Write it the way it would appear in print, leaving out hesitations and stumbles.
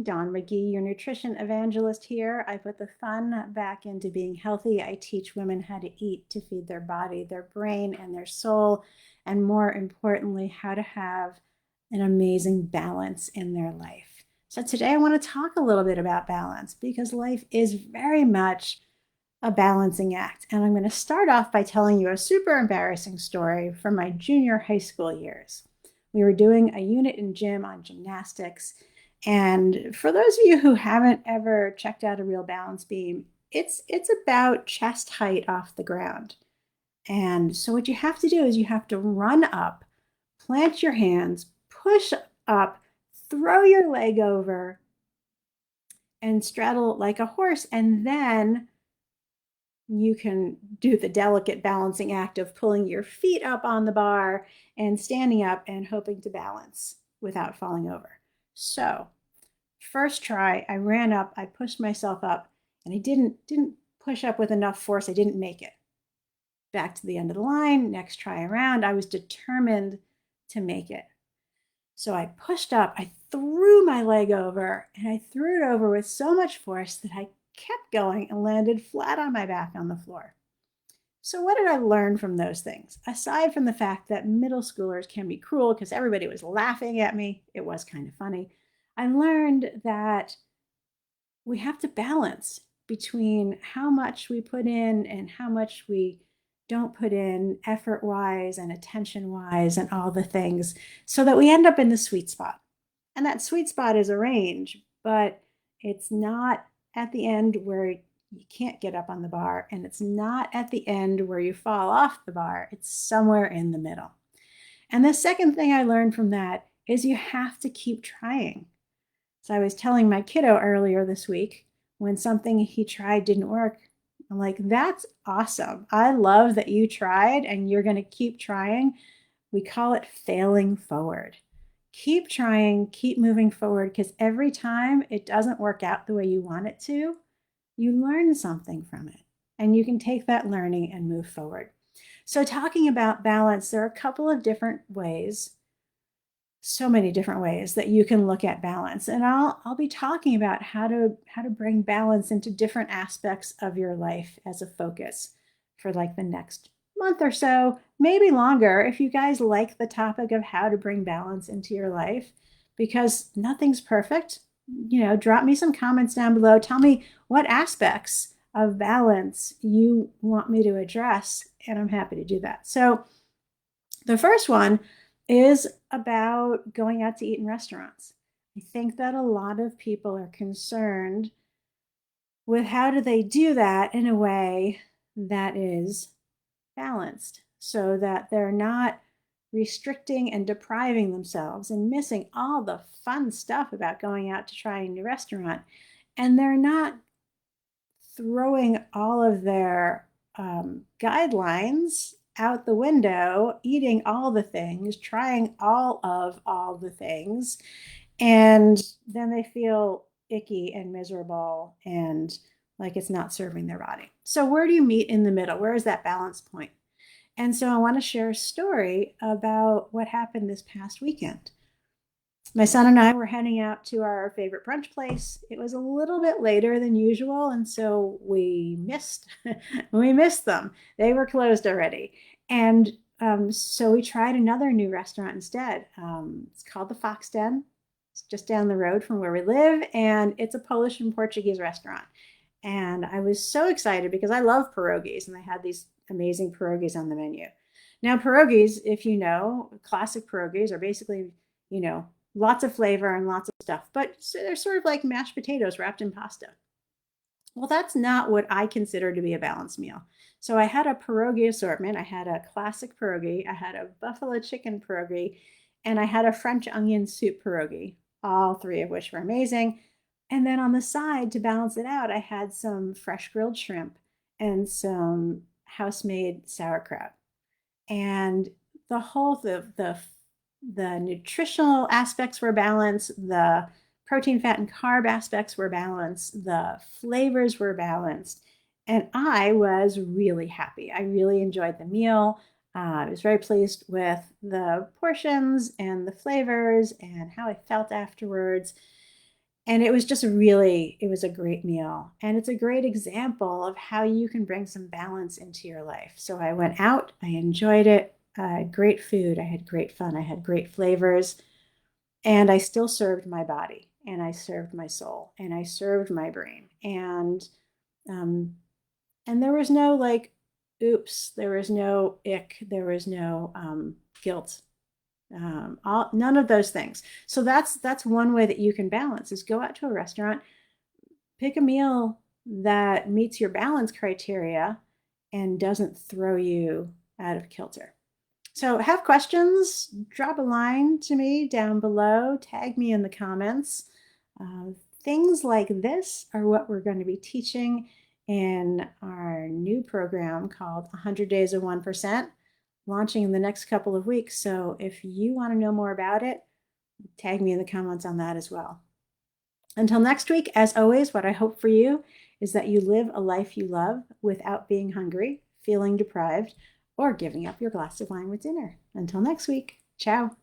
Dawn McGee, your nutrition evangelist here. I put the fun back into being healthy. I teach women how to eat to feed their body, their brain, and their soul, and more importantly, how to have an amazing balance in their life. So today I want to talk a little bit about balance because life is very much a balancing act. And I'm going to start off by telling you a super embarrassing story from my junior high school years. We were doing a unit in gym on gymnastics. And for those of you who haven't ever checked out a real balance beam, it's about chest height off the ground. And so what you have to do is you have to run up, plant your hands, push up, throw your leg over, and straddle like a horse, and then you can do the delicate balancing act of pulling your feet up on the bar and standing up and hoping to balance without falling over. So first try, I ran up, I pushed myself up, and I didn't push up with enough force. I didn't make it. Back to the end of the line, next try around, I was determined to make it. So I pushed up, I threw my leg over, and I threw it over with so much force that I kept going and landed flat on my back on the floor. So what did I learn from those things? Aside from the fact that middle schoolers can be cruel because everybody was laughing at me, it was kind of funny. I learned that we have to balance between how much we put in and how much we don't put in effort wise and attention wise and all the things so that we end up in the sweet spot. And that sweet spot is a range, but it's not at the end where you can't get up on the bar, and it's not at the end where you fall off the bar. It's somewhere in the middle. And the second thing I learned from that is you have to keep trying. So I was telling my kiddo earlier this week when something he tried didn't work, I'm like, that's awesome. I love that you tried and you're going to keep trying. We call it failing forward. Keep trying, keep moving forward, because every time it doesn't work out the way you want it to, you learn something from it and you can take that learning and move forward. So talking about balance, there are a couple of different ways, so many different ways that you can look at balance. And I'll be talking about how to bring balance into different aspects of your life as a focus for like the next month or so, maybe longer, if you guys like the topic of how to bring balance into your life, because nothing's perfect. Drop me some comments down below. Tell me what aspects of balance you want me to address, and I'm happy to do that. So the first one is about going out to eat in restaurants. I think that a lot of people are concerned with how do they do that in a way that is balanced so that they're not restricting and depriving themselves and missing all the fun stuff about going out to try a new restaurant. And they're not throwing all of their guidelines out the window, eating all the things, trying all the things, and then they feel icky and miserable and like it's not serving their body. So where do you meet in the middle? Where is that balance point? And so I want to share a story about what happened this past weekend. My son and I were heading out to our favorite brunch place. It was a little bit later than usual, and so we missed them. They were closed already. And so we tried another new restaurant instead. It's called the Fox Den. It's just down the road from where we live, and it's a Polish and Portuguese restaurant. And I was so excited because I love pierogies, and they had these amazing pierogies on the menu. Now, pierogies, if you know, classic pierogies are basically, lots of flavor and lots of stuff, but they're sort of like mashed potatoes wrapped in pasta. Well, that's not what I consider to be a balanced meal. So I had a pierogi assortment. I had a classic pierogi, I had a buffalo chicken pierogi, and I had a French onion soup pierogi, all three of which were amazing. And then on the side, to balance it out, I had some fresh grilled shrimp and some house-made sauerkraut. And the whole the nutritional aspects were balanced, the protein, fat, and carb aspects were balanced, the flavors were balanced, and I was really happy. I really enjoyed the meal. I was very pleased with the portions and the flavors and how I felt afterwards. And it was just really, it was a great meal. And it's a great example of how you can bring some balance into your life. So I went out, I enjoyed it. I had great food, I had great fun, I had great flavors, and I still served my body and I served my soul and I served my brain. Um, and there was no like, oops, there was no ick, there was no guilt, none of those things. So that's one way that you can balance is go out to a restaurant, pick a meal that meets your balance criteria and doesn't throw you out of kilter. So have questions, drop a line to me down below, tag me in the comments. Uh, Things like this are what we're going to be teaching in our new program called 100 Days of 1%, launching in the next couple of weeks. So if you want to know more about it, tag me in the comments on that as well. Until next week, as always, what I hope for you is that you live a life you love without being hungry, feeling deprived, or giving up your glass of wine with dinner. Until next week, ciao.